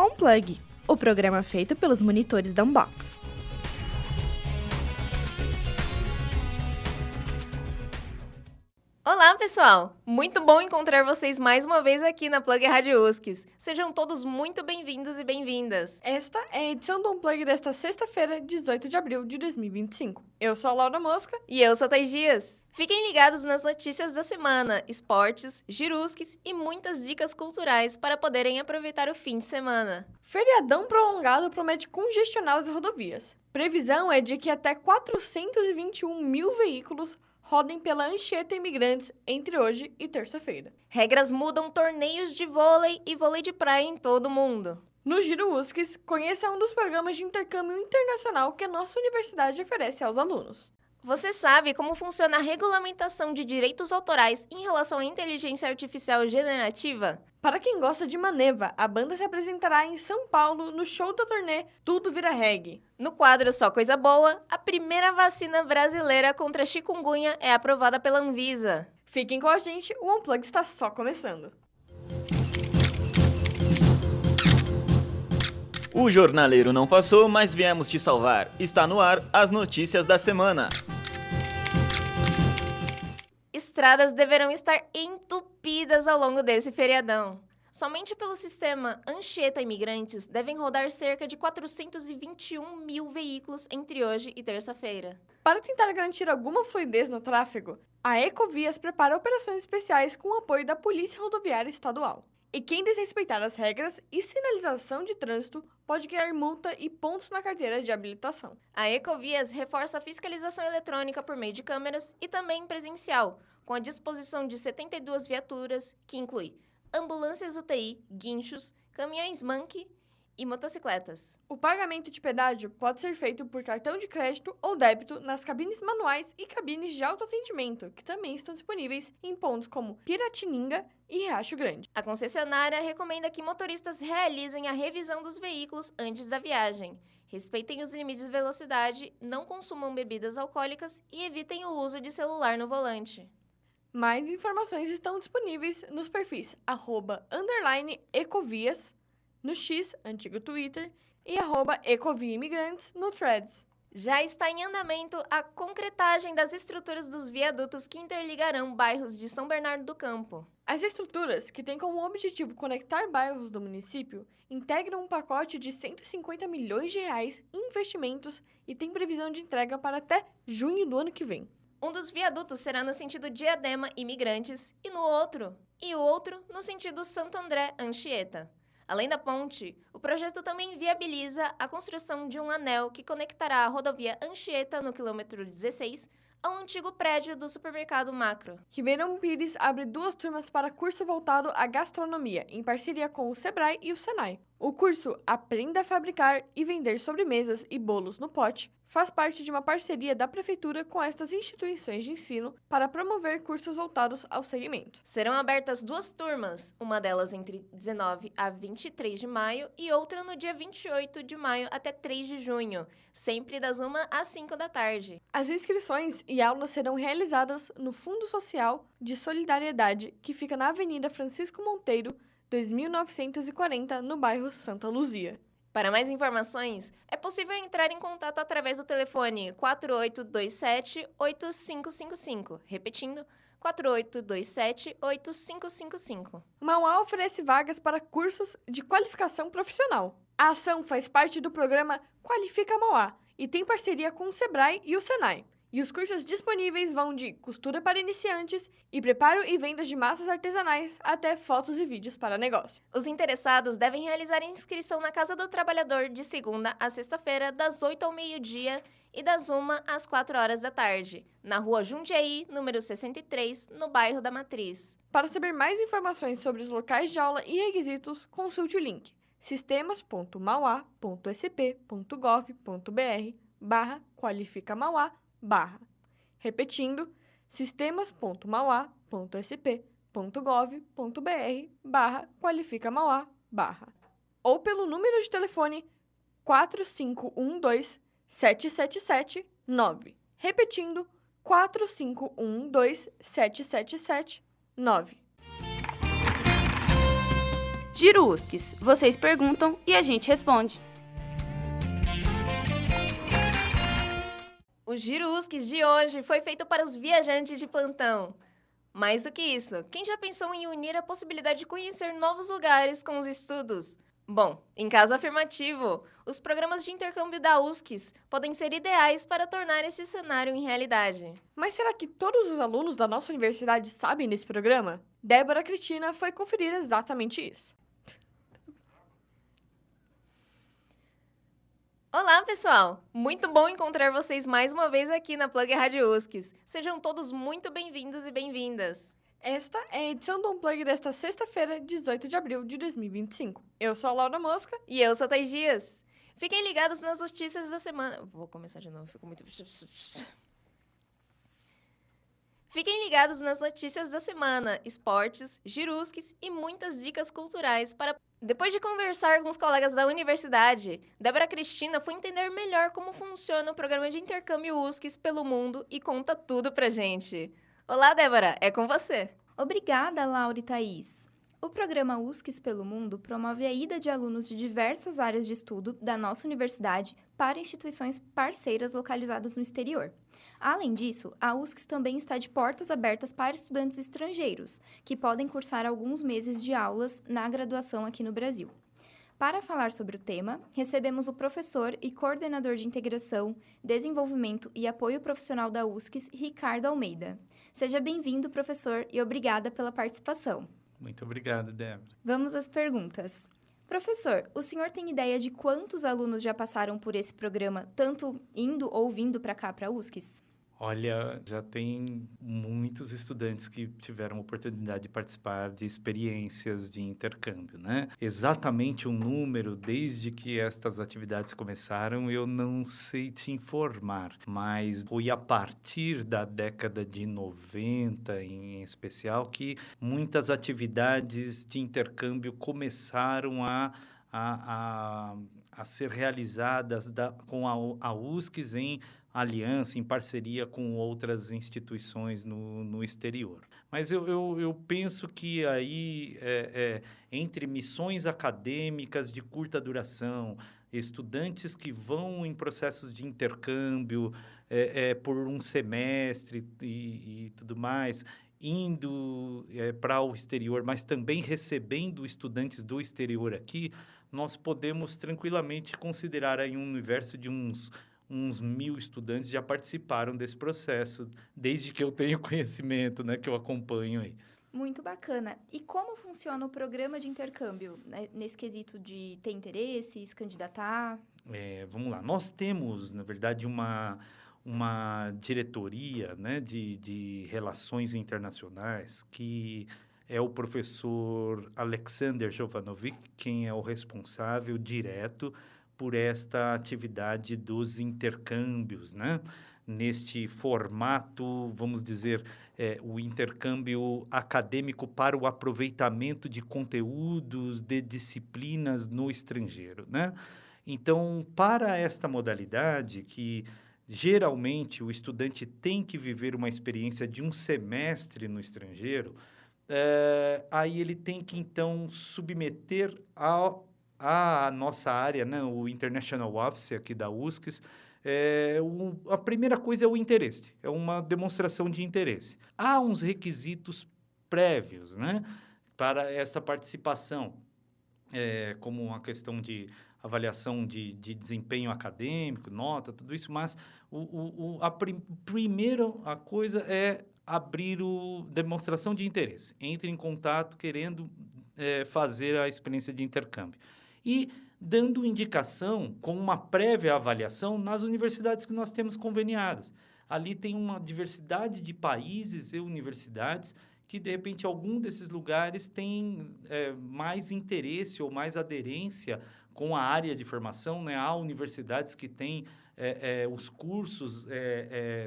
On Plug, o programa feito pelos monitores da Unbox. Olá, pessoal! Muito bom encontrar vocês mais uma vez aqui na Plug Rádio USCS. Sejam todos muito bem-vindos e bem-vindas. Esta é a edição do Unplug desta sexta-feira, 18 de abril de 2025. Eu sou a Laura Mosca. E eu sou a Thaís Dias. Fiquem ligados nas notícias da semana, esportes, girusques e muitas dicas culturais para poderem aproveitar o fim de semana. Feriadão prolongado promete congestionar as rodovias. Previsão é de que até 421 mil veículos rodem pela Anchieta Imigrantes entre hoje e terça-feira. Regras mudam torneios de vôlei e vôlei de praia em todo o mundo. No Giro USCS, conheça um dos programas de intercâmbio internacional que a nossa universidade oferece aos alunos. Você sabe como funciona a regulamentação de direitos autorais em relação à inteligência artificial generativa? Para quem gosta de Maneva, a banda se apresentará em São Paulo no show da turnê Tudo Vira Reggae. No quadro Só Coisa Boa, a primeira vacina brasileira contra a chikungunya é aprovada pela Anvisa. Fiquem com a gente, o Unplug está só começando. O jornaleiro não passou, mas viemos te salvar. Está no ar as notícias da semana. Estradas deverão estar entupidas ao longo desse feriadão. Somente pelo sistema Anchieta Imigrantes devem rodar cerca de 421 mil veículos entre hoje e terça-feira. Para tentar garantir alguma fluidez no tráfego, a Ecovias prepara operações especiais com o apoio da Polícia Rodoviária Estadual. E quem desrespeitar as regras e sinalização de trânsito pode ganhar multa e pontos na carteira de habilitação. A Ecovias reforça a fiscalização eletrônica por meio de câmeras e também presencial, com a disposição de 72 viaturas, que inclui ambulâncias UTI, guinchos, caminhões Monkey e motocicletas. O pagamento de pedágio pode ser feito por cartão de crédito ou débito nas cabines manuais e cabines de autoatendimento, que também estão disponíveis em pontos como Piratininga e Riacho Grande. A concessionária recomenda que motoristas realizem a revisão dos veículos antes da viagem, respeitem os limites de velocidade, não consumam bebidas alcoólicas e evitem o uso de celular no volante. Mais informações estão disponíveis nos perfis @_Ecovias, no X, antigo Twitter, e @EcoviaImigrantes no Threads. Já está em andamento a concretagem das estruturas dos viadutos que interligarão bairros de São Bernardo do Campo. As estruturas, que têm como objetivo conectar bairros do município, integram um pacote de 150 milhões de reais em investimentos e têm previsão de entrega para até junho do ano que vem. Um dos viadutos será no sentido Diadema Imigrantes e o outro no sentido Santo André Anchieta. Além da ponte, o projeto também viabiliza a construção de um anel que conectará a rodovia Anchieta no quilômetro 16 ao antigo prédio do supermercado Macro. Ribeirão Pires abre 2 turmas para curso voltado à gastronomia, em parceria com o Sebrae e o Senai. O curso Aprenda a Fabricar e Vender Sobremesas e Bolos no Pote faz parte de uma parceria da Prefeitura com estas instituições de ensino para promover cursos voltados ao segmento. Serão abertas 2 turmas, uma delas entre 19 a 23 de maio e outra no dia 28 de maio até 3 de junho, sempre das 1 às 5 da tarde. As inscrições e aulas serão realizadas no Fundo Social de Solidariedade, que fica na Avenida Francisco Monteiro, 2940, no bairro Santa Luzia. Para mais informações, é possível entrar em contato através do telefone 4827-8555, repetindo, 4827-8555. Mauá oferece vagas para cursos de qualificação profissional. A ação faz parte do programa Qualifica Mauá e tem parceria com o Sebrae e o Senai. E os cursos disponíveis vão de costura para iniciantes e preparo e vendas de massas artesanais até fotos e vídeos para negócio. Os interessados devem realizar a inscrição na Casa do Trabalhador de segunda a sexta-feira, das 8 ao meio-dia e das 1 às 4 horas da tarde, na Rua Jundiaí, número 63, no bairro da Matriz. Para saber mais informações sobre os locais de aula e requisitos, consulte o link sistemas.mauá.sp.gov.br/qualificamauá/. Repetindo, sistemas.mauá.sp.gov.br/qualificamauá/. Ou pelo número de telefone 4512-7779. Repetindo, 4512-7779. Giro USCS. Vocês perguntam e a gente responde. O Giro USCS de hoje foi feito para os viajantes de plantão. Mais do que isso, quem já pensou em unir a possibilidade de conhecer novos lugares com os estudos? Bom, em caso afirmativo, os programas de intercâmbio da USCS podem ser ideais para tornar esse cenário em realidade. Mas será que todos os alunos da nossa universidade sabem desse programa? Débora Cristina foi conferir exatamente isso. Olá, pessoal! Muito bom encontrar vocês mais uma vez aqui na Plug Rádio USCS. Sejam todos muito bem-vindos e bem-vindas. Esta é a edição do Unplug desta sexta-feira, 18 de abril de 2025. Eu sou a Laura Mosca. E eu sou a Thais Dias. Fiquem ligados nas notícias da semana... Vou começar de novo, fico muito... Fiquem ligados nas notícias da semana, esportes, girusques e muitas dicas culturais para... Depois de conversar com os colegas da universidade, Débora Cristina foi entender melhor como funciona o programa de intercâmbio USCS pelo mundo e conta tudo pra gente. Olá, Débora, é com você. Obrigada, Laura e Thaís. O programa USCS pelo Mundo promove a ida de alunos de diversas áreas de estudo da nossa universidade para instituições parceiras localizadas no exterior. Além disso, a USCS também está de portas abertas para estudantes estrangeiros, que podem cursar alguns meses de aulas na graduação aqui no Brasil. Para falar sobre o tema, recebemos o professor e coordenador de integração, desenvolvimento e apoio profissional da USCS, Ricardo Almeida. Seja bem-vindo, professor, e obrigada pela participação. Muito obrigado, Débora. Vamos às perguntas. Professor, o senhor tem ideia de quantos alunos já passaram por esse programa, tanto indo ou vindo para cá, para a USCS? Olha, já tem muitos estudantes que tiveram a oportunidade de participar de experiências de intercâmbio, né? Exatamente o número, desde que estas atividades começaram, eu não sei te informar, mas foi a partir da década de 90, em especial, que muitas atividades de intercâmbio começaram a ser realizadas com a USCS em aliança, em parceria com outras instituições no exterior. Mas eu penso que aí, entre missões acadêmicas de curta duração, estudantes que vão em processos de intercâmbio por um semestre e tudo mais, indo para o exterior, mas também recebendo estudantes do exterior aqui, nós podemos tranquilamente considerar aí um universo de uns 1.000 estudantes já participaram desse processo, desde que eu tenho conhecimento, né, que eu acompanho aí. Muito bacana. E como funciona o programa de intercâmbio, né, nesse quesito de ter interesse, se candidatar? Vamos lá. Nós temos, na verdade, uma diretoria, né, de relações internacionais que é o professor Alexander Jovanovic, quem é o responsável direto por esta atividade dos intercâmbios, né? Neste formato, vamos dizer, o intercâmbio acadêmico para o aproveitamento de conteúdos, de disciplinas no estrangeiro, né? Então, para esta modalidade, que geralmente o estudante tem que viver uma experiência de um semestre no estrangeiro, aí ele tem que, então, submeter a nossa área, né, o International Office aqui da USCS, a primeira coisa é o interesse, é uma demonstração de interesse. Há uns requisitos prévios, né, para essa participação, como a questão de avaliação de desempenho acadêmico, nota, tudo isso, mas primeira coisa é abrir demonstração de interesse. Entre em contato querendo fazer a experiência de intercâmbio. E dando indicação com uma prévia avaliação nas universidades que nós temos conveniadas. Ali tem uma diversidade de países e universidades que, de repente, algum desses lugares tem mais interesse ou mais aderência com a área de formação, né? Há universidades que têm os cursos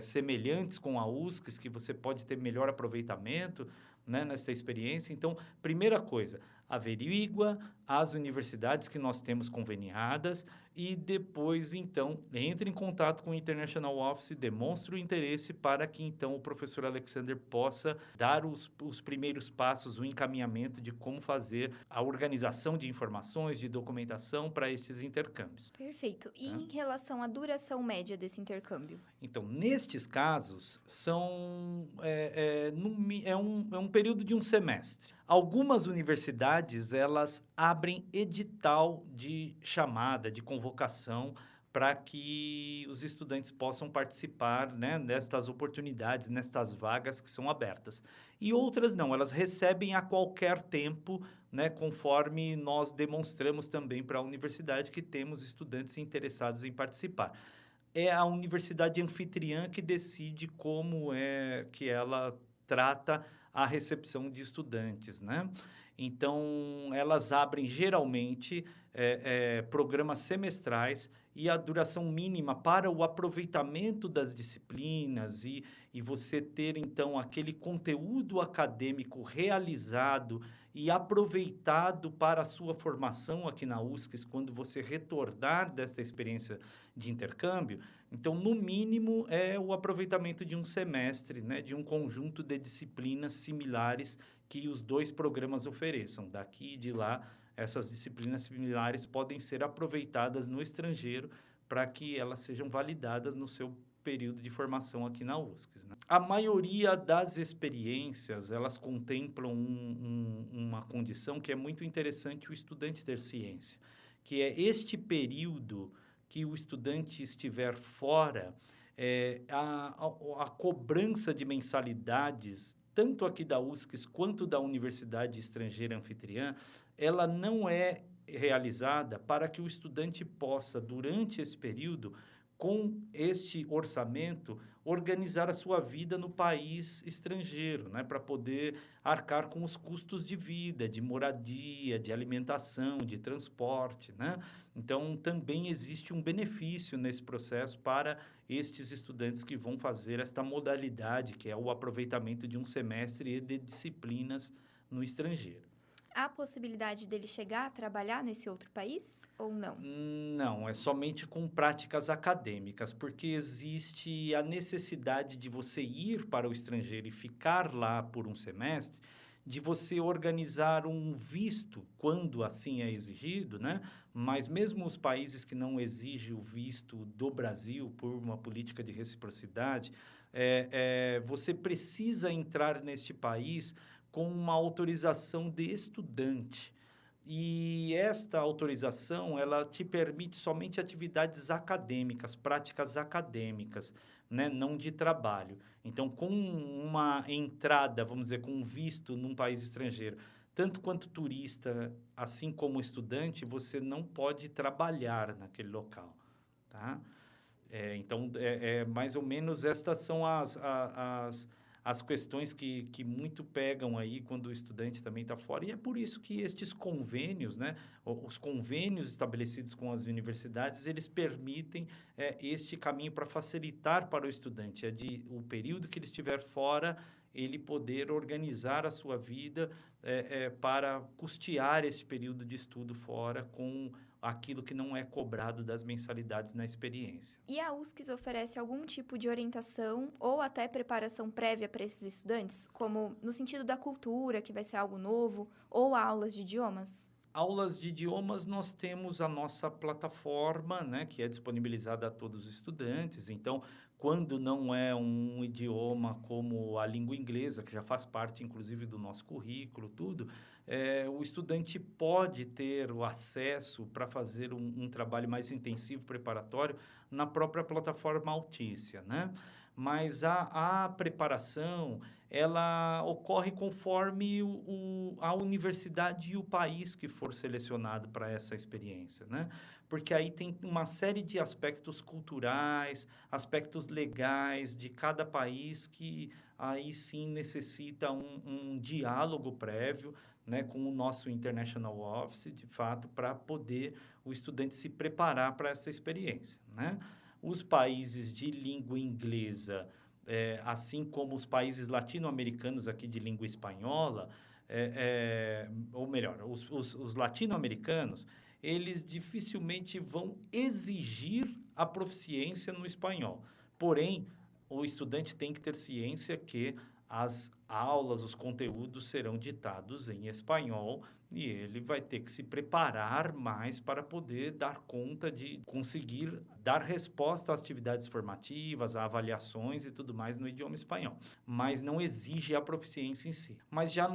semelhantes com a USCS, que você pode ter melhor aproveitamento, né, nessa experiência. Então, primeira coisa, averigua as universidades que nós temos conveniadas e depois, então, entra em contato com o International Office, demonstra o interesse para que, então, o professor Alexander possa dar os primeiros passos, o encaminhamento de como fazer a organização de informações, de documentação para estes intercâmbios. Perfeito. E em relação à duração média desse intercâmbio? Então, nestes casos, é um período de um semestre. Algumas universidades, elas abrem edital de chamada, de convocação, para que os estudantes possam participar, né, nestas oportunidades, nestas vagas que são abertas. E outras não, elas recebem a qualquer tempo, né, conforme nós demonstramos também para a universidade que temos estudantes interessados em participar. É a universidade anfitriã que decide como é que ela trata a recepção de estudantes, né? Então, elas abrem geralmente programas semestrais e a duração mínima para o aproveitamento das disciplinas e você ter, então, aquele conteúdo acadêmico realizado e aproveitado para a sua formação aqui na USCS, quando você retornar dessa experiência de intercâmbio. Então, no mínimo, é o aproveitamento de um semestre, né, de um conjunto de disciplinas similares que os dois programas ofereçam. Daqui e de lá, essas disciplinas similares podem ser aproveitadas no estrangeiro para que elas sejam validadas no seu período de formação aqui na USCS, né? A maioria das experiências, elas contemplam uma condição que é muito interessante o estudante ter ciência, que é este período que o estudante estiver fora, a cobrança de mensalidades, tanto aqui da USCS quanto da Universidade Estrangeira Anfitriã, ela não é realizada para que o estudante possa, durante esse período, com este orçamento, organizar a sua vida no país estrangeiro, né, para poder arcar com os custos de vida, de moradia, de alimentação, de transporte, né? Então, também existe um benefício nesse processo para estes estudantes que vão fazer esta modalidade, que é o aproveitamento de um semestre e de disciplinas no estrangeiro. Há possibilidade dele chegar a trabalhar nesse outro país ou não? Não, é somente com práticas acadêmicas, porque existe a necessidade de você ir para o estrangeiro e ficar lá por um semestre, de você organizar um visto, quando assim é exigido, né? Mas mesmo os países que não exigem o visto do Brasil por uma política de reciprocidade, você precisa entrar neste país com uma autorização de estudante. E esta autorização, ela te permite somente atividades acadêmicas, práticas acadêmicas, né? Não de trabalho. Então, com uma entrada, vamos dizer, com um visto num país estrangeiro, tanto quanto turista, assim como estudante, você não pode trabalhar naquele local, tá? Então, mais ou menos estas são as questões que muito pegam aí quando o estudante também está fora. E é por isso que estes convênios, né, os convênios estabelecidos com as universidades, eles permitem este caminho para facilitar para o estudante. O período que ele estiver fora, ele poder organizar a sua vida para custear esse período de estudo fora com aquilo que não é cobrado das mensalidades na experiência. E a USCS oferece algum tipo de orientação ou até preparação prévia para esses estudantes, como no sentido da cultura, que vai ser algo novo, ou aulas de idiomas? Aulas de idiomas, nós temos a nossa plataforma, né, que é disponibilizada a todos os estudantes. Então, quando não é um idioma como a língua inglesa, que já faz parte, inclusive, do nosso currículo, tudo, o estudante pode ter o acesso para fazer um trabalho mais intensivo, preparatório, na própria plataforma Altícia, né? Mas a preparação, ela ocorre conforme a universidade e o país que for selecionado para essa experiência, né? Porque aí tem uma série de aspectos culturais, aspectos legais de cada país que aí sim necessita um diálogo prévio, né, com o nosso International Office, de fato, para poder o estudante se preparar para essa experiência, né? Os países de língua inglesa, assim como os países latino-americanos aqui de língua espanhola, ou melhor, os latino-americanos, eles dificilmente vão exigir a proficiência no espanhol. Porém, o estudante tem que ter ciência que as aulas, os conteúdos serão ditados em espanhol e ele vai ter que se preparar mais para poder dar conta de conseguir dar resposta às atividades formativas, a avaliações e tudo mais no idioma espanhol. Mas não exige a proficiência em si. Mas já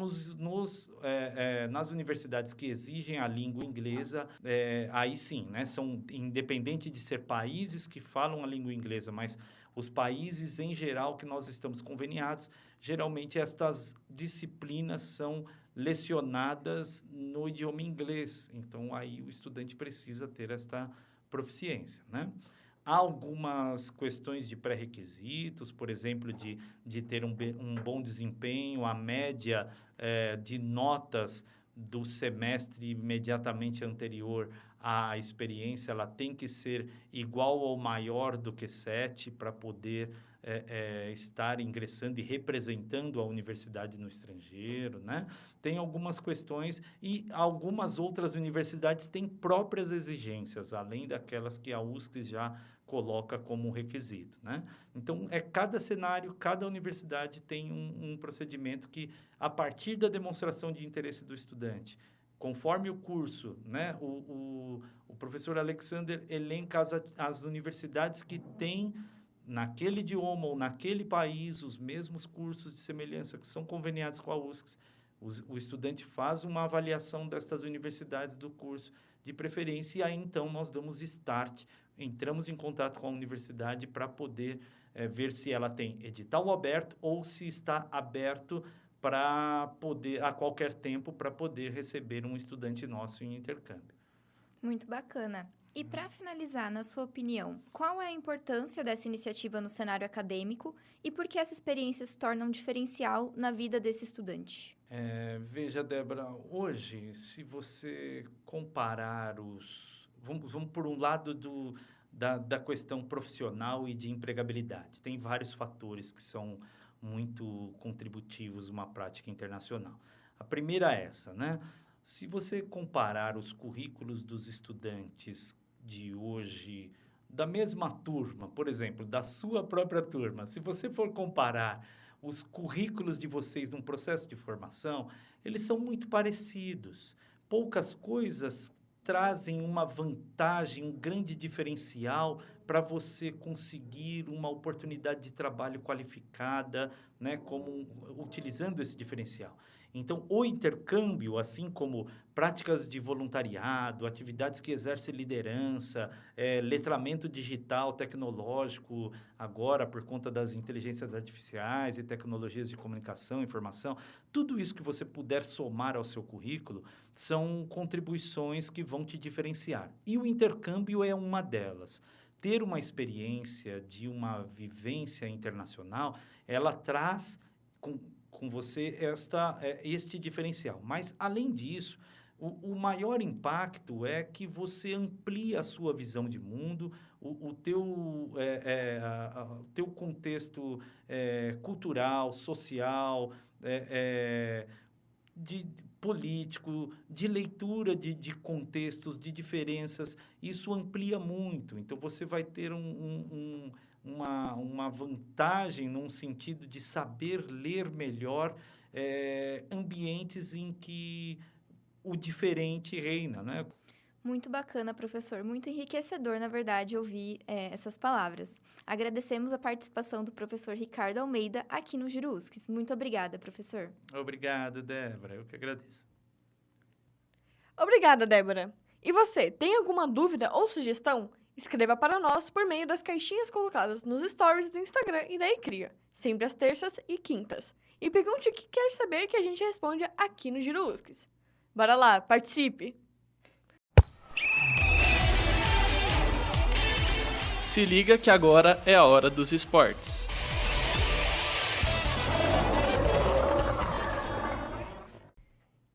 nas universidades que exigem a língua inglesa, aí sim, né, são independente de ser países que falam a língua inglesa, mas os países em geral que nós estamos conveniados, geralmente estas disciplinas são lecionadas no idioma inglês. Então, aí o estudante precisa ter esta proficiência, né? Há algumas questões de pré-requisitos, por exemplo, de ter um bom desempenho, a média de notas do semestre imediatamente anterior à experiência, ela tem que ser igual ou maior do que 7 para poder estar ingressando e representando a universidade no estrangeiro, né? Tem algumas questões e algumas outras universidades têm próprias exigências, além daquelas que a USC já coloca como requisito, né? Então, cada cenário, cada universidade tem um procedimento que, a partir da demonstração de interesse do estudante, conforme o curso, né, o professor Alexander elenca as universidades que têm naquele idioma ou naquele país os mesmos cursos de semelhança que são conveniados com a USC. O estudante faz uma avaliação destas universidades do curso de preferência e aí, então, nós damos start, entramos em contato com a universidade para poder ver se ela tem edital aberto ou se está aberto para poder, a qualquer tempo, para poder receber um estudante nosso em intercâmbio. Muito bacana. E para finalizar, na sua opinião, qual é a importância dessa iniciativa no cenário acadêmico e por que essa experiência se torna um diferencial na vida desse estudante? Veja, Débora, hoje, se você comparar Vamos por um lado da questão profissional e de empregabilidade. Tem vários fatores que são muito contributivos numa prática internacional. A primeira é essa, né? Se você comparar os currículos dos estudantes de hoje, da mesma turma, por exemplo, da sua própria turma, se você for comparar os currículos de vocês num processo de formação, eles são muito parecidos. Poucas coisas trazem uma vantagem, um grande diferencial para você conseguir uma oportunidade de trabalho qualificada, né, utilizando esse diferencial. Então, o intercâmbio, assim como práticas de voluntariado, atividades que exercem liderança, letramento digital, tecnológico, agora por conta das inteligências artificiais e tecnologias de comunicação, informação, tudo isso que você puder somar ao seu currículo são contribuições que vão te diferenciar. E o intercâmbio é uma delas. Ter uma experiência de uma vivência internacional, ela traz com você este diferencial. Mas, além disso, o maior impacto é que você amplia a sua visão de mundo, o teu contexto cultural, social, político, de leitura de contextos, de diferenças. Isso amplia muito. Então, você vai ter uma vantagem num sentido de saber ler melhor ambientes em que o diferente reina, né? Muito bacana, professor. Muito enriquecedor, na verdade, ouvir essas palavras. Agradecemos a participação do professor Ricardo Almeida aqui no Giro USCS. Muito obrigada, professor. Obrigado, Débora. Eu que agradeço. Obrigada, Débora. E você, tem alguma dúvida ou sugestão? Escreva para nós por meio das caixinhas colocadas nos stories do Instagram e da Ecria, sempre às terças e quintas. E pergunte o que quer saber que a gente responde aqui no Giro USCS. Bora lá, participe! Se liga que agora é a hora dos esportes.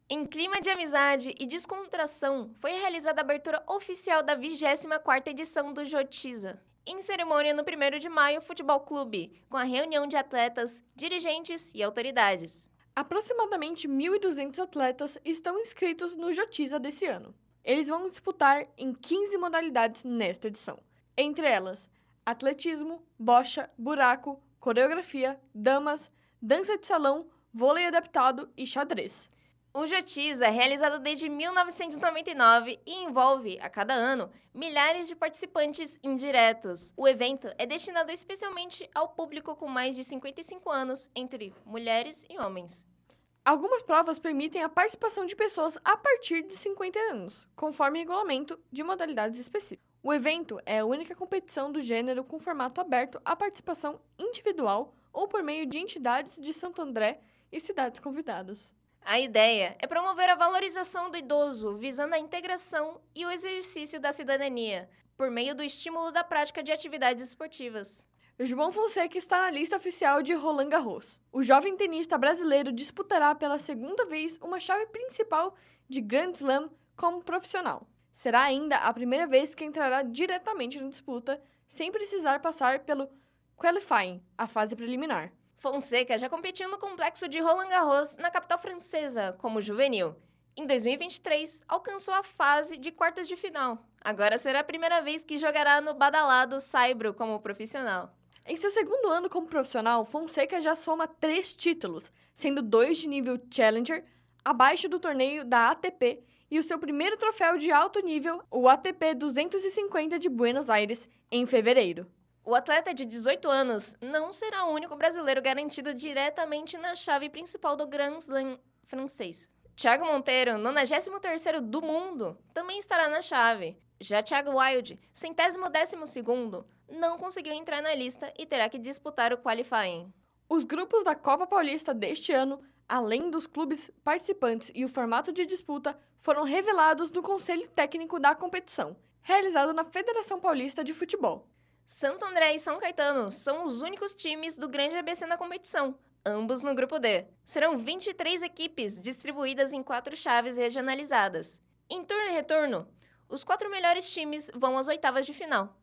Em clima de amizade e descontração, foi realizada a abertura oficial da 24ª edição do Jotiza. Em cerimônia no 1º de maio, Futebol Clube, com a reunião de atletas, dirigentes e autoridades. Aproximadamente 1.200 atletas estão inscritos no Jotisa desse ano. Eles vão disputar em 15 modalidades nesta edição. Entre elas, atletismo, bocha, buraco, coreografia, damas, dança de salão, vôlei adaptado e xadrez. O Jotisa é realizado desde 1999 e envolve, a cada ano, milhares de participantes indiretos. O evento é destinado especialmente ao público com mais de 55 anos, entre mulheres e homens. Algumas provas permitem a participação de pessoas a partir de 50 anos, conforme regulamento de modalidades específicas. O evento é a única competição do gênero com formato aberto à participação individual ou por meio de entidades de Santo André e cidades convidadas. A ideia é promover a valorização do idoso, visando a integração e o exercício da cidadania, por meio do estímulo da prática de atividades esportivas. João Fonseca está na lista oficial de Roland Garros. O jovem tenista brasileiro disputará pela segunda vez uma chave principal de Grand Slam como profissional. Será ainda a primeira vez que entrará diretamente na disputa, sem precisar passar pelo qualifying, a fase preliminar. Fonseca já competiu no complexo de Roland Garros, na capital francesa, como juvenil. Em 2023, alcançou a fase de quartas de final. Agora será a primeira vez que jogará no badalado Saibro como profissional. Em seu segundo ano como profissional, Fonseca já soma 3 títulos, sendo 2 de nível Challenger, abaixo do torneio da ATP, e o seu primeiro troféu de alto nível, o ATP 250 de Buenos Aires, em fevereiro. O atleta de 18 anos não será o único brasileiro garantido diretamente na chave principal do Grand Slam francês. Thiago Monteiro, 93º do mundo, também estará na chave. Já Thiago Wilde, 112º, não conseguiu entrar na lista e terá que disputar o qualifying. Os grupos da Copa Paulista deste ano, além dos clubes participantes e o formato de disputa, foram revelados no Conselho Técnico da competição, realizado na Federação Paulista de Futebol. Santo André e São Caetano são os únicos times do Grande ABC na competição, ambos no grupo D. Serão 23 equipes distribuídas em 4 chaves regionalizadas. Em turno e retorno, os 4 melhores times vão às oitavas de final.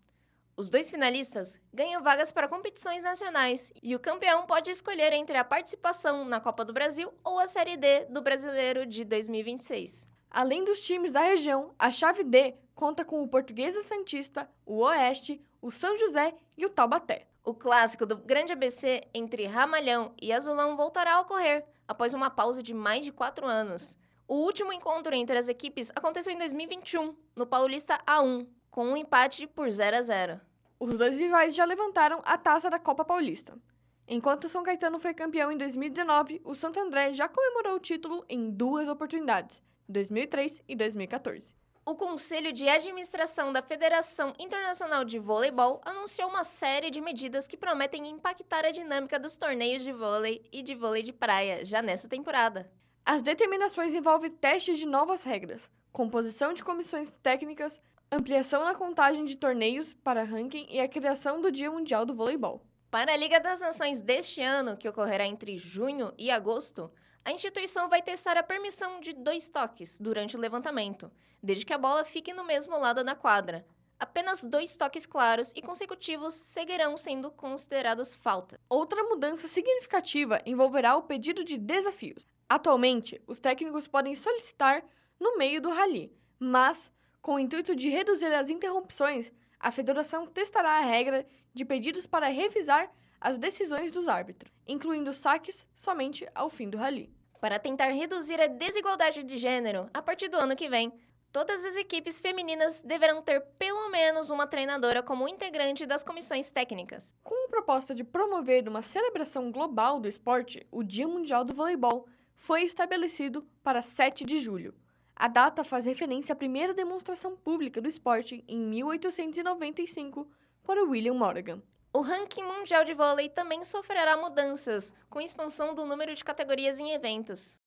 Os 2 finalistas ganham vagas para competições nacionais e o campeão pode escolher entre a participação na Copa do Brasil ou a Série D do Brasileiro de 2026. Além dos times da região, a chave D conta com o Portuguesa Santista, o Oeste, o São José e o Taubaté. O clássico do Grande ABC entre Ramalhão e Azulão voltará a ocorrer, após uma pausa de mais de 4 anos. O último encontro entre as equipes aconteceu em 2021, no Paulista A1, com um empate por 0-0. Os 2 rivais já levantaram a taça da Copa Paulista. Enquanto o São Caetano foi campeão em 2019, o Santo André já comemorou o título em 2 oportunidades, 2003 e 2014. O Conselho de Administração da Federação Internacional de Voleibol anunciou uma série de medidas que prometem impactar a dinâmica dos torneios de vôlei e de vôlei de praia já nesta temporada. As determinações envolvem testes de novas regras, composição de comissões técnicas, ampliação na contagem de torneios para ranking e a criação do Dia Mundial do Voleibol. Para a Liga das Nações deste ano, que ocorrerá entre junho e agosto, a instituição vai testar a permissão de 2 toques durante o levantamento, desde que a bola fique no mesmo lado da quadra. Apenas 2 toques claros e consecutivos seguirão sendo considerados falta. Outra mudança significativa envolverá o pedido de desafios. Atualmente, os técnicos podem solicitar no meio do rally, mas, com o intuito de reduzir as interrupções, a federação testará a regra de pedidos para revisar as decisões dos árbitros, incluindo saques somente ao fim do rally. Para tentar reduzir a desigualdade de gênero, a partir do ano que vem, todas as equipes femininas deverão ter pelo menos uma treinadora como integrante das comissões técnicas. Com a proposta de promover uma celebração global do esporte, o Dia Mundial do Voleibol foi estabelecido para 7 de julho. A data faz referência à primeira demonstração pública do esporte em 1895 por William Morgan. O ranking mundial de vôlei também sofrerá mudanças, com expansão do número de categorias em eventos.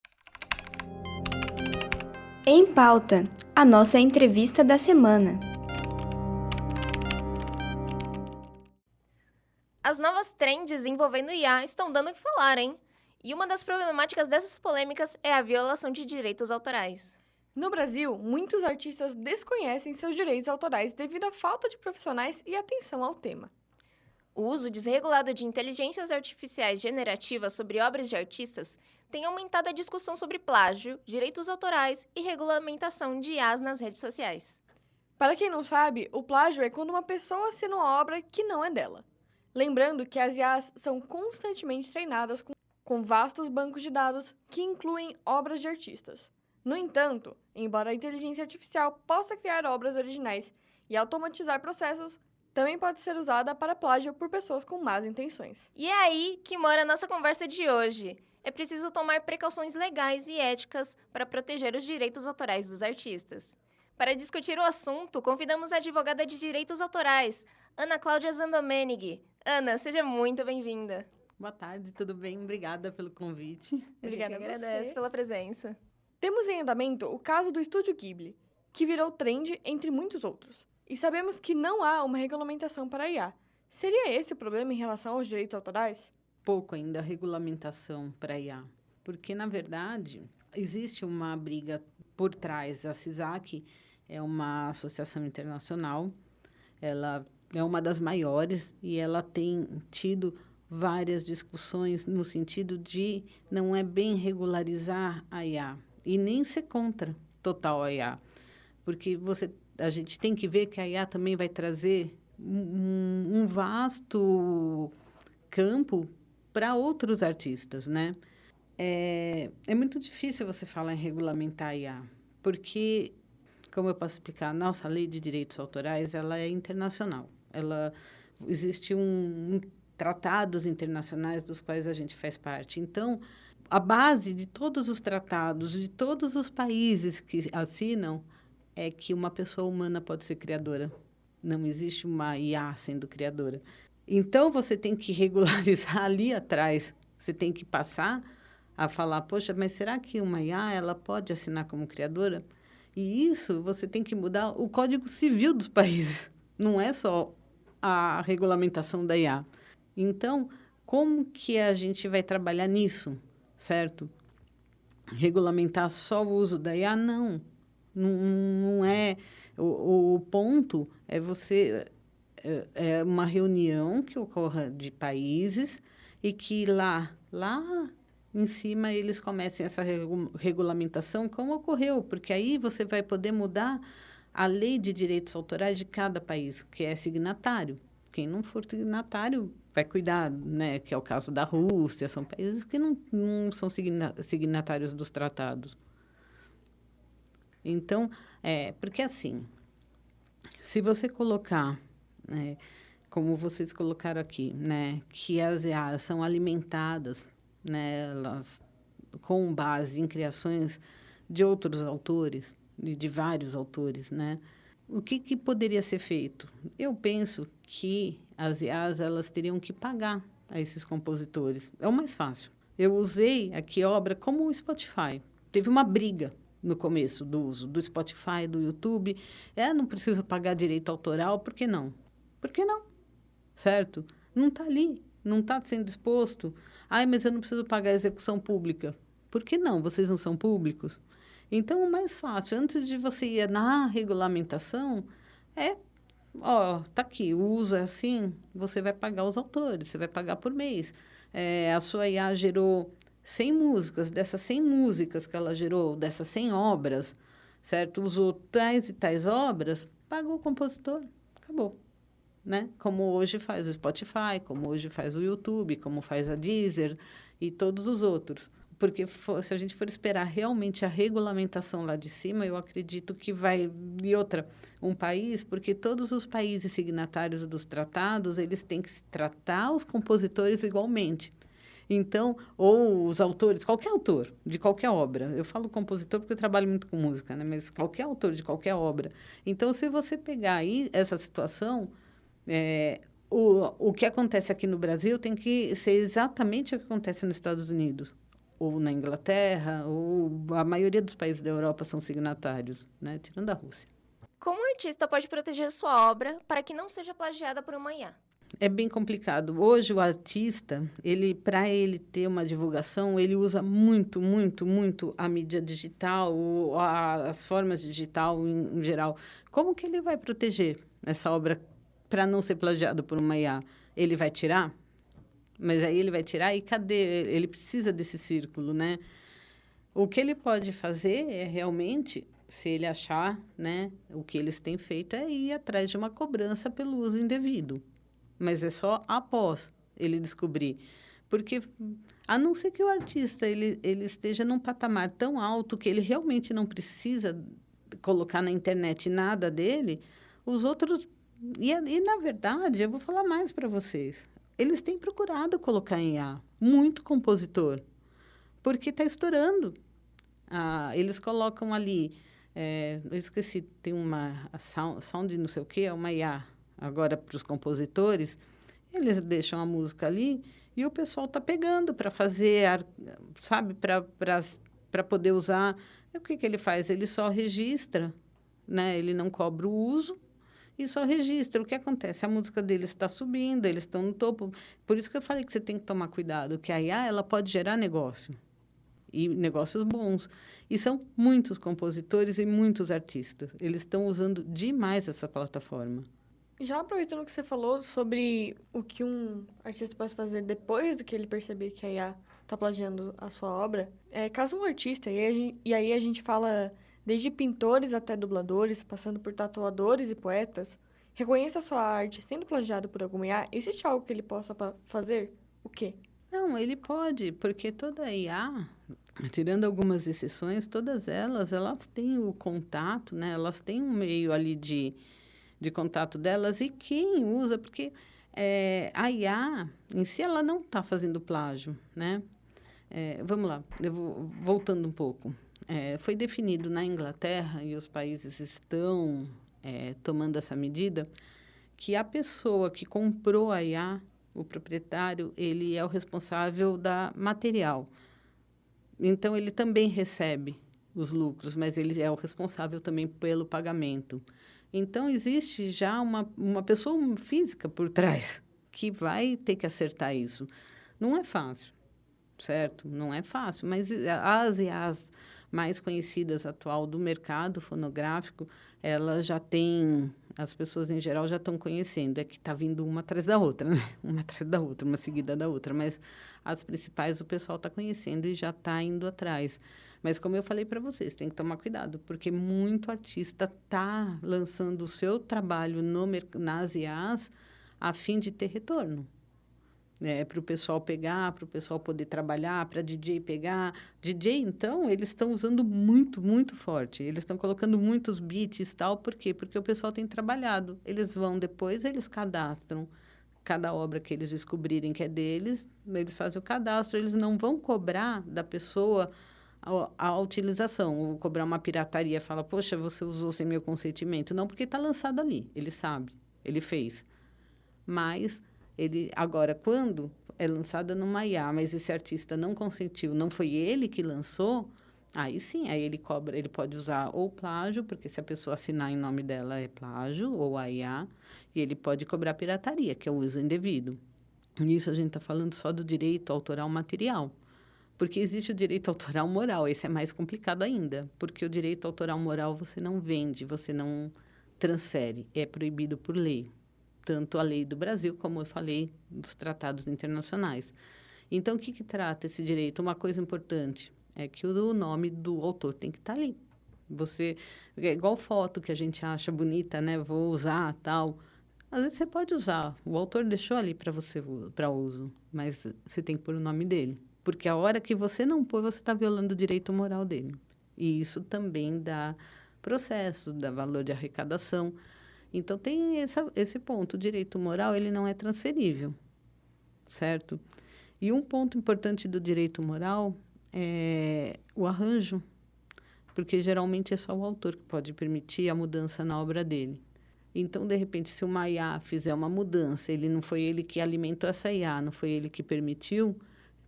Em pauta, a nossa entrevista da semana. As novas trends envolvendo IA estão dando o que falar, hein? E uma das problemáticas dessas polêmicas é a violação de direitos autorais. No Brasil, muitos artistas desconhecem seus direitos autorais devido à falta de profissionais e atenção ao tema. O uso desregulado de inteligências artificiais generativas sobre obras de artistas tem aumentado a discussão sobre plágio, direitos autorais e regulamentação de IAs nas redes sociais. Para quem não sabe, o plágio é quando uma pessoa assina uma obra que não é dela. Lembrando que as IAs são constantemente treinadas com vastos bancos de dados que incluem obras de artistas. No entanto, embora a inteligência artificial possa criar obras originais e automatizar processos, também pode ser usada para plágio por pessoas com más intenções. E é aí que mora a nossa conversa de hoje. É preciso tomar precauções legais e éticas para proteger os direitos autorais dos artistas. Para discutir o assunto, convidamos a advogada de direitos autorais, Ana Cláudia Zandomenig. Ana, seja muito bem-vinda. Boa tarde, tudo bem? Obrigada pelo convite. Obrigada a gente a agradece você. pela presença. Temos em andamento o caso do Estúdio Ghibli, que virou trend entre muitos outros. E sabemos que não há uma regulamentação para a IA. Seria esse o problema em relação aos direitos autorais? Pouco ainda a regulamentação para IA, porque, na verdade, existe uma briga por trás. A CISAC é uma associação internacional, ela é uma das maiores e ela tem tido várias discussões no sentido de não é bem regularizar a IA e nem ser contra total a IA, porque a gente tem que ver que a IA também vai trazer um vasto campo para outros artistas, né? É muito difícil você falar em regulamentar a IA, porque, como eu posso explicar, nossa lei de direitos autorais, ela é internacional. Existe tratados internacionais dos quais a gente faz parte. Então, a base de todos os tratados, de todos os países que assinam, é que uma pessoa humana pode ser criadora. Não existe uma IA sendo criadora. Então, você tem que regularizar ali atrás. Você tem que passar a falar, poxa, mas será que uma IA ela pode assinar como criadora? E isso você tem que mudar o Código Civil dos países. Não é só a regulamentação da IA. Então, como que a gente vai trabalhar nisso, certo? Regulamentar só o uso da IA? Não é. O ponto é é uma reunião que ocorra de países e que lá em cima eles comecem essa regulamentação como ocorreu, porque aí você vai poder mudar a lei de direitos autorais de cada país, que é signatário. Quem não for signatário vai cuidar, né? Que é o caso da Rússia, são países que não são signatários dos tratados. Então, porque assim, se você colocar, né, como vocês colocaram aqui, né, que as IAs são alimentadas, né, elas, com base em criações de outros autores, de vários autores, né? O que poderia ser feito? Eu penso que as IAs elas teriam que pagar a esses compositores. É o mais fácil. Eu usei aqui obra como o Spotify. Teve uma briga no começo do uso do Spotify, do YouTube. Não preciso pagar direito autoral, por que não? Por que não? Certo? Não está ali, não está sendo exposto. Mas eu não preciso pagar a execução pública. Por que não? Vocês não são públicos? Então, o mais fácil, antes de você ir na regulamentação, tá aqui, o uso é assim, você vai pagar os autores, você vai pagar por mês. A sua IA gerou 100 músicas, dessas 100 músicas que ela gerou, dessas 100 obras, certo? Usou tais e tais obras, pagou o compositor, acabou. Né? Como hoje faz o Spotify, como hoje faz o YouTube, como faz a Deezer e todos os outros. Porque se a gente for esperar realmente a regulamentação lá de cima, eu acredito que vai... E outra, um país, porque todos os países signatários dos tratados, eles têm que tratar os compositores igualmente. Então, ou os autores, qualquer autor de qualquer obra. Eu falo compositor porque eu trabalho muito com música, né? Mas qualquer autor de qualquer obra. Então, se você pegar aí essa situação... o que acontece aqui no Brasil tem que ser exatamente o que acontece nos Estados Unidos, ou na Inglaterra, ou a maioria dos países da Europa são signatários, né? Tirando a Rússia. Como o artista pode proteger sua obra para que não seja plagiada por uma IA? É bem complicado. Hoje, o artista, para ele ter uma divulgação, ele usa muito, muito, muito a mídia digital, as formas digital em geral. Como que ele vai proteger essa obra para não ser plagiado por uma IA? ele vai tirar? Mas aí ele vai tirar e cadê? Ele precisa desse círculo, né? O que ele pode fazer é realmente, se ele achar, né, o que eles têm feito é ir atrás de uma cobrança pelo uso indevido. Mas é só após ele descobrir. Porque, a não ser que o artista ele esteja num patamar tão alto que ele realmente não precisa colocar na internet nada dele, os outros... E na verdade, eu vou falar mais para vocês. Eles têm procurado colocar em IA muito compositor, porque está estourando. Eles colocam ali... eu esqueci, tem uma sound não sei o quê, é uma IA agora para os compositores. Eles deixam a música ali e o pessoal está pegando para fazer, sabe, para poder usar. E o que ele faz? Ele só registra, né? Ele não cobra o uso e só registra. O que acontece? A música deles está subindo, eles estão no topo. Por isso que eu falei que você tem que tomar cuidado, que a IA ela pode gerar negócio. E negócios bons. E são muitos compositores e muitos artistas. Eles estão usando demais essa plataforma. Já aproveitando que você falou sobre o que um artista pode fazer depois do que ele perceber que a IA está plagiando a sua obra, caso um artista, e aí a gente fala desde pintores até dubladores, passando por tatuadores e poetas, reconheça a sua arte sendo plagiado por alguma IA, existe algo que ele possa fazer? O quê? Não, ele pode, porque toda IA, tirando algumas exceções, todas elas têm o contato, né? Elas têm um meio ali de contato delas e quem usa, porque a IA em si ela não está fazendo plágio, né? Vamos lá, voltando um pouco. Foi definido na Inglaterra, e os países estão tomando essa medida, que a pessoa que comprou a IA, o proprietário, ele é o responsável da material. Então, ele também recebe os lucros, mas ele é o responsável também pelo pagamento. Então, existe já uma pessoa física por trás que vai ter que acertar isso. Não é fácil, certo? Não é fácil, mas as IAs mais conhecidas atual do mercado fonográfico, elas já têm, as pessoas em geral já estão conhecendo, é que está vindo uma atrás da outra, né? Uma atrás da outra, uma seguida da outra, mas as principais o pessoal está conhecendo e já está indo atrás. Mas, como eu falei para vocês, tem que tomar cuidado, porque muito artista está lançando o seu trabalho nas IAs a fim de ter retorno. Para o pessoal pegar, para o pessoal poder trabalhar, para DJ pegar. DJ, então, eles estão usando muito, muito forte. Eles estão colocando muitos beats e tal. Por quê? Porque o pessoal tem trabalhado. Eles vão depois, eles cadastram cada obra que eles descobrirem que é deles, eles fazem o cadastro. Eles não vão cobrar da pessoa a utilização, ou cobrar uma pirataria, fala, poxa, você usou sem meu consentimento. Não, porque está lançado ali, ele sabe, ele fez. Mas, agora, quando é lançada numa IA, mas esse artista não consentiu, não foi ele que lançou, aí sim, aí ele cobra, ele pode usar ou plágio, porque se a pessoa assinar em nome dela é plágio, ou a IA, e ele pode cobrar pirataria, que é o uso indevido. Nisso a gente está falando só do direito autoral material. Porque existe o direito autoral moral, esse é mais complicado ainda, porque o direito autoral moral você não vende, você não transfere, é proibido por lei, tanto a lei do Brasil, como eu falei, dos tratados internacionais. Então, o que trata esse direito? Uma coisa importante é que o nome do autor tem que estar ali. É igual foto que a gente acha bonita, né? Vou usar, tal. Às vezes você pode usar, o autor deixou ali para você, para uso, mas você tem que pôr o nome dele. Porque a hora que você não pôr, você está violando o direito moral dele. E isso também dá processo, dá valor de arrecadação. Então, tem esse ponto. O direito moral, ele não é transferível, certo? E um ponto importante do direito moral é o arranjo, porque geralmente é só o autor que pode permitir a mudança na obra dele. Então, de repente, se uma IA fizer uma mudança, não foi ele que alimentou essa IA, não foi ele que permitiu,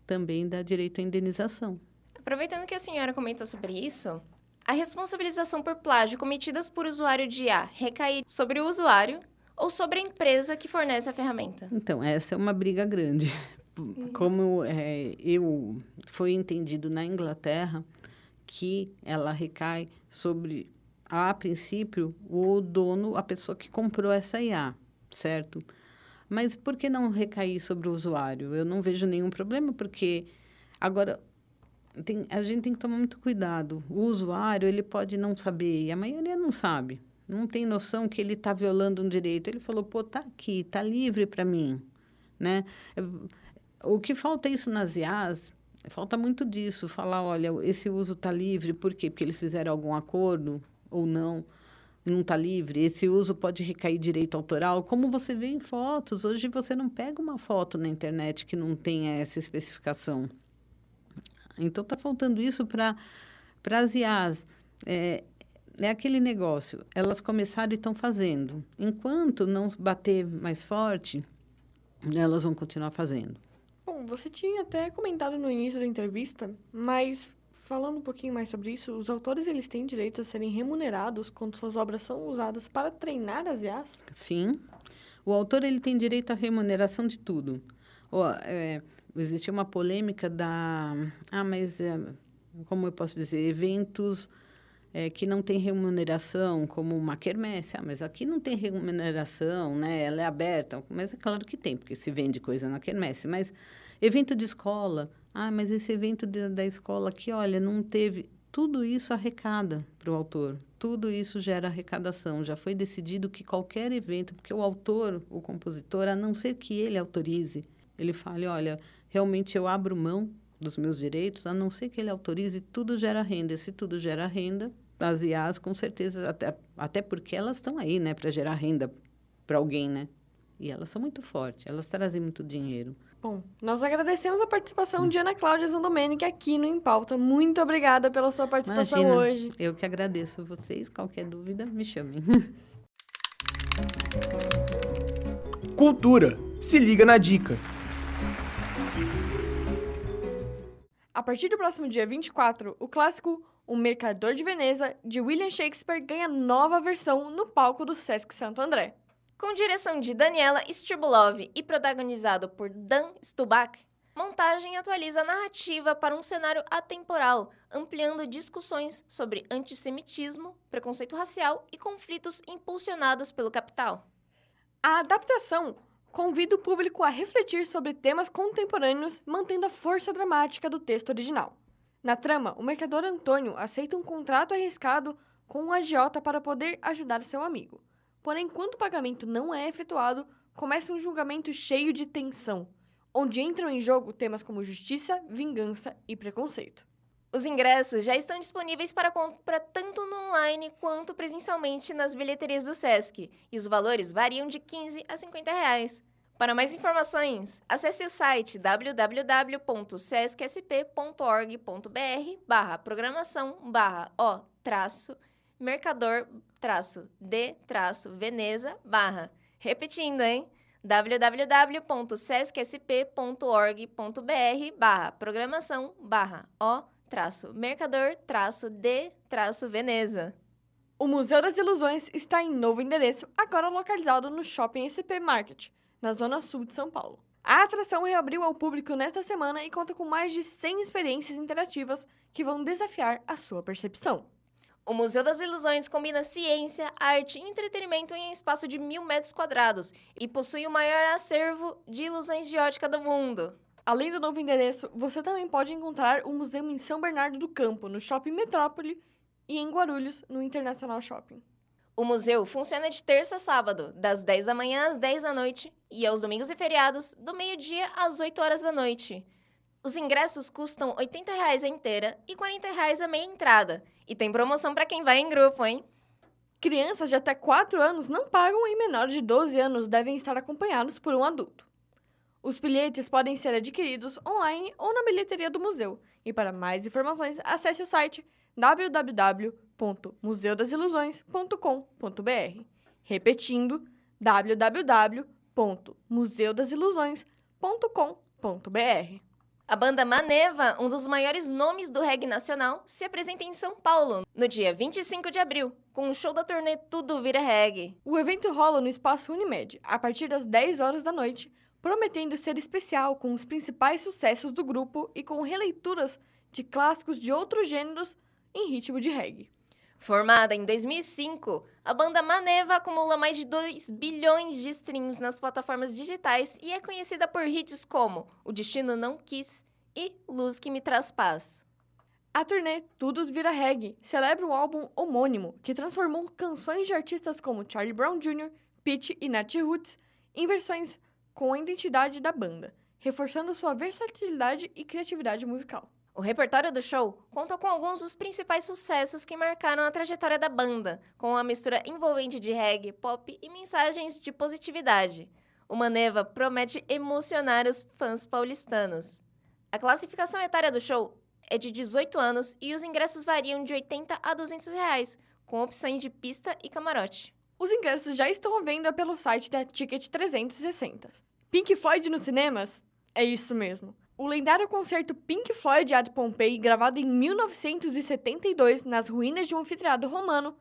também dá direito à indenização. Aproveitando que a senhora comentou sobre isso, a responsabilização por plágio cometidas por usuário de IA recai sobre o usuário ou sobre a empresa que fornece a ferramenta? Então, essa é uma briga grande. Como foi entendido na Inglaterra, que ela recai sobre, a princípio, o dono, a pessoa que comprou essa IA, certo? Mas por que não recair sobre o usuário? Eu não vejo nenhum problema, porque agora a gente tem que tomar muito cuidado. O usuário, ele pode não saber, e a maioria não sabe. Não tem noção que ele está violando um direito. Ele falou, pô, tá aqui, tá livre para mim, né? O que falta isso nas IAs, falta muito disso. Falar, olha, esse uso está livre, por quê? Porque eles fizeram algum acordo ou não está livre. Esse uso pode recair direito autoral. Como você vê em fotos, hoje você não pega uma foto na internet que não tenha essa especificação. Então, está faltando isso para as IAs. É aquele negócio, elas começaram e estão fazendo. Enquanto não bater mais forte, elas vão continuar fazendo. Bom, você tinha até comentado no início da entrevista, mas falando um pouquinho mais sobre isso, os autores eles têm direito a serem remunerados quando suas obras são usadas para treinar as IAs? Sim. O autor ele tem direito à remuneração de tudo. Existe uma polêmica como eu posso dizer, eventos que não tem remuneração, como uma quermesse. Mas aqui não tem remuneração, né? Ela é aberta. Mas é claro que tem, porque se vende coisa na quermesse. Mas evento de escola, mas esse evento da escola aqui, olha, não teve... Tudo isso arrecada para o autor. Tudo isso gera arrecadação. Já foi decidido que qualquer evento, porque o autor, o compositor, a não ser que ele autorize, ele fale, olha, realmente eu abro mão dos meus direitos, a não ser que ele autorize, tudo gera renda. Se tudo gera renda, as IAs, com certeza, até porque elas estão aí, né, para gerar renda para alguém, né? E elas são muito fortes, elas trazem muito dinheiro. Bom, nós agradecemos a participação de Ana Cláudia Zandomenic aqui no Em Pauta. Muito obrigada pela sua participação. Imagina, hoje. Eu que agradeço a vocês. Qualquer dúvida, me chamem. Cultura. Se liga na dica. A partir do próximo dia 24, o clássico O Mercador de Veneza, de William Shakespeare, ganha nova versão no palco do Sesc Santo André. Com direção de Daniela Stribulov e protagonizado por Dan Stubach, montagem atualiza a narrativa para um cenário atemporal, ampliando discussões sobre antissemitismo, preconceito racial e conflitos impulsionados pelo capital. A adaptação convida o público a refletir sobre temas contemporâneos, mantendo a força dramática do texto original. Na trama, o mercador Antônio aceita um contrato arriscado com um agiota para poder ajudar seu amigo. Porém, quando o pagamento não é efetuado, começa um julgamento cheio de tensão, onde entram em jogo temas como justiça, vingança e preconceito. Os ingressos já estão disponíveis para compra tanto no online quanto presencialmente nas bilheterias do Sesc, e os valores variam de R$ 15 a R$ 50. Para mais informações, acesse o site www.sescsp.org.br/programação/o-mercador-de-veneza/. Repetindo, hein? www.sescsp.org.br/programação/o-mercador-de-veneza. O Museu das Ilusões está em novo endereço, agora localizado no Shopping SP Market, na zona sul de São Paulo. A atração reabriu ao público nesta semana e conta com mais de 100 experiências interativas que vão desafiar a sua percepção. O Museu das Ilusões combina ciência, arte e entretenimento em um espaço de 1.000 metros quadrados e possui o maior acervo de ilusões de ótica do mundo. Além do novo endereço, você também pode encontrar o museu em São Bernardo do Campo, no Shopping Metrópole, e em Guarulhos, no Internacional Shopping. O museu funciona de terça a sábado, das 10 da manhã às 10 da noite, e aos domingos e feriados, do meio-dia às 8 horas da noite. Os ingressos custam R$ 80 a inteira e R$ 40 a meia entrada. E tem promoção para quem vai em grupo, hein? Crianças de até 4 anos não pagam e menores de 12 anos devem estar acompanhados por um adulto. Os bilhetes podem ser adquiridos online ou na bilheteria do museu. E para mais informações, acesse o site www.museudasilusões.com.br. Repetindo, www.museudasilusões.com.br. A banda Maneva, um dos maiores nomes do reggae nacional, se apresenta em São Paulo, no dia 25 de abril, com o show da turnê Tudo Vira Reggae. O evento rola no Espaço Unimed, a partir das 10 horas da noite, prometendo ser especial com os principais sucessos do grupo e com releituras de clássicos de outros gêneros em ritmo de reggae. Formada em 2005, a banda Maneva acumula mais de 2 bilhões de streams nas plataformas digitais e é conhecida por hits como O Destino Não Quis e Luz Que Me Traz Paz. A turnê Tudo Vira Reggae celebra um álbum homônimo que transformou canções de artistas como Charlie Brown Jr., Pitty e Nat Roots em versões com a identidade da banda, reforçando sua versatilidade e criatividade musical. O repertório do show conta com alguns dos principais sucessos que marcaram a trajetória da banda, com uma mistura envolvente de reggae, pop e mensagens de positividade. O Maneva promete emocionar os fãs paulistanos. A classificação etária do show é de 18 anos e os ingressos variam de R$80 a R$200, com opções de pista e camarote. Os ingressos já estão à venda pelo site da Ticket 360. Pink Floyd nos cinemas? É isso mesmo. O lendário concerto Pink Floyd at Pompeii, gravado em 1972 nas ruínas de um anfiteatro romano,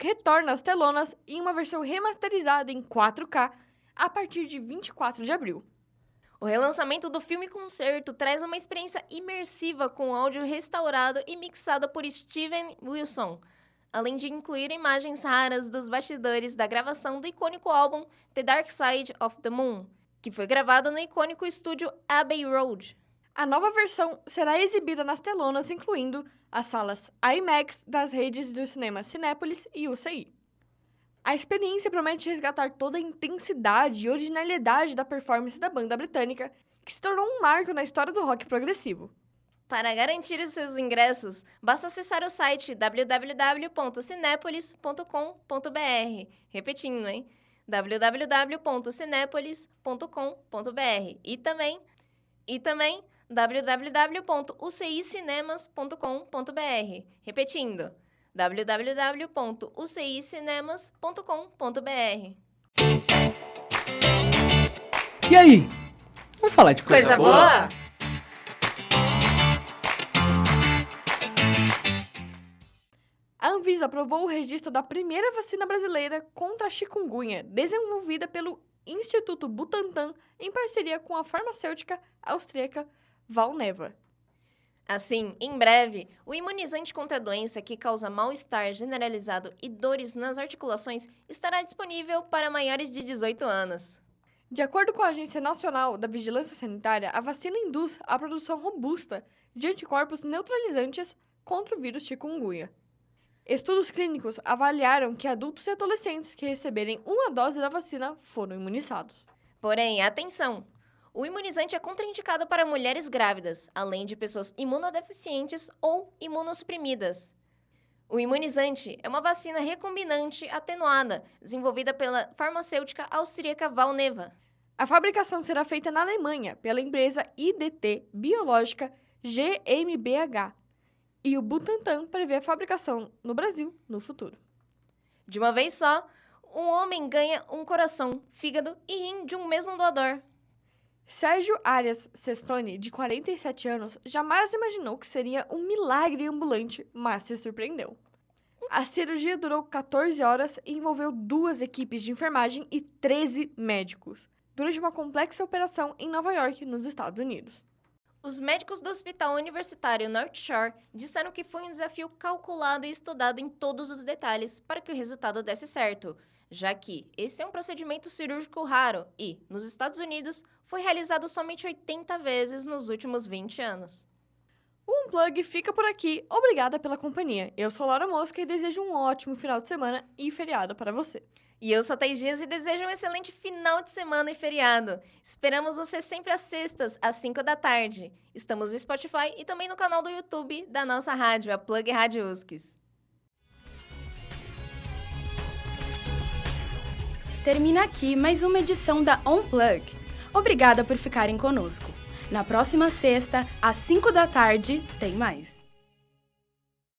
retorna às telonas em uma versão remasterizada em 4K a partir de 24 de abril. O relançamento do filme-concerto traz uma experiência imersiva com áudio restaurado e mixado por Steven Wilson, além de incluir imagens raras dos bastidores da gravação do icônico álbum The Dark Side of the Moon, que foi gravado no icônico estúdio Abbey Road. A nova versão será exibida nas telonas, incluindo as salas IMAX das redes do cinema Cinépolis e UCI. A experiência promete resgatar toda a intensidade e originalidade da performance da banda britânica, que se tornou um marco na história do rock progressivo. Para garantir os seus ingressos, basta acessar o site www.cinepolis.com.br. Repetindo, hein? www.cinepolis.com.br e também www.ucicinemas.com.br. Repetindo, www.ucicinemas.com.br. E aí? Vamos falar de Coisa boa? A Anvisa aprovou o registro da primeira vacina brasileira contra a chikungunya, desenvolvida pelo Instituto Butantan em parceria com a farmacêutica austríaca Valneva. Assim, em breve, o imunizante contra a doença que causa mal-estar generalizado e dores nas articulações estará disponível para maiores de 18 anos. De acordo com a Agência Nacional da Vigilância Sanitária, a vacina induz a produção robusta de anticorpos neutralizantes contra o vírus chikungunya. Estudos clínicos avaliaram que adultos e adolescentes que receberem uma dose da vacina foram imunizados. Porém, atenção! O imunizante é contraindicado para mulheres grávidas, além de pessoas imunodeficientes ou imunossuprimidas. O imunizante é uma vacina recombinante atenuada, desenvolvida pela farmacêutica austríaca Valneva. A fabricação será feita na Alemanha pela empresa IDT Biológica GmbH. E o Butantan prevê a fabricação no Brasil no futuro. De uma vez só, um homem ganha um coração, fígado e rim de um mesmo doador. Sérgio Arias Sestoni, de 47 anos, jamais imaginou que seria um milagre ambulante, mas se surpreendeu. A cirurgia durou 14 horas e envolveu 2 equipes de enfermagem e 13 médicos, durante uma complexa operação em Nova York, nos Estados Unidos. Os médicos do Hospital Universitário North Shore disseram que foi um desafio calculado e estudado em todos os detalhes para que o resultado desse certo, já que esse é um procedimento cirúrgico raro e, nos Estados Unidos, foi realizado somente 80 vezes nos últimos 20 anos. O Unplug fica por aqui. Obrigada pela companhia. Eu sou Laura Mosca e desejo um ótimo final de semana e feriado para você. E eu sou Thaís Dias e desejo um excelente final de semana e feriado. Esperamos você sempre às sextas, às 5 da tarde. Estamos no Spotify e também no canal do YouTube da nossa rádio, a Plug Rádio USCS. Termina aqui mais uma edição da Unplug. Obrigada por ficarem conosco. Na próxima sexta, às 5 da tarde, tem mais.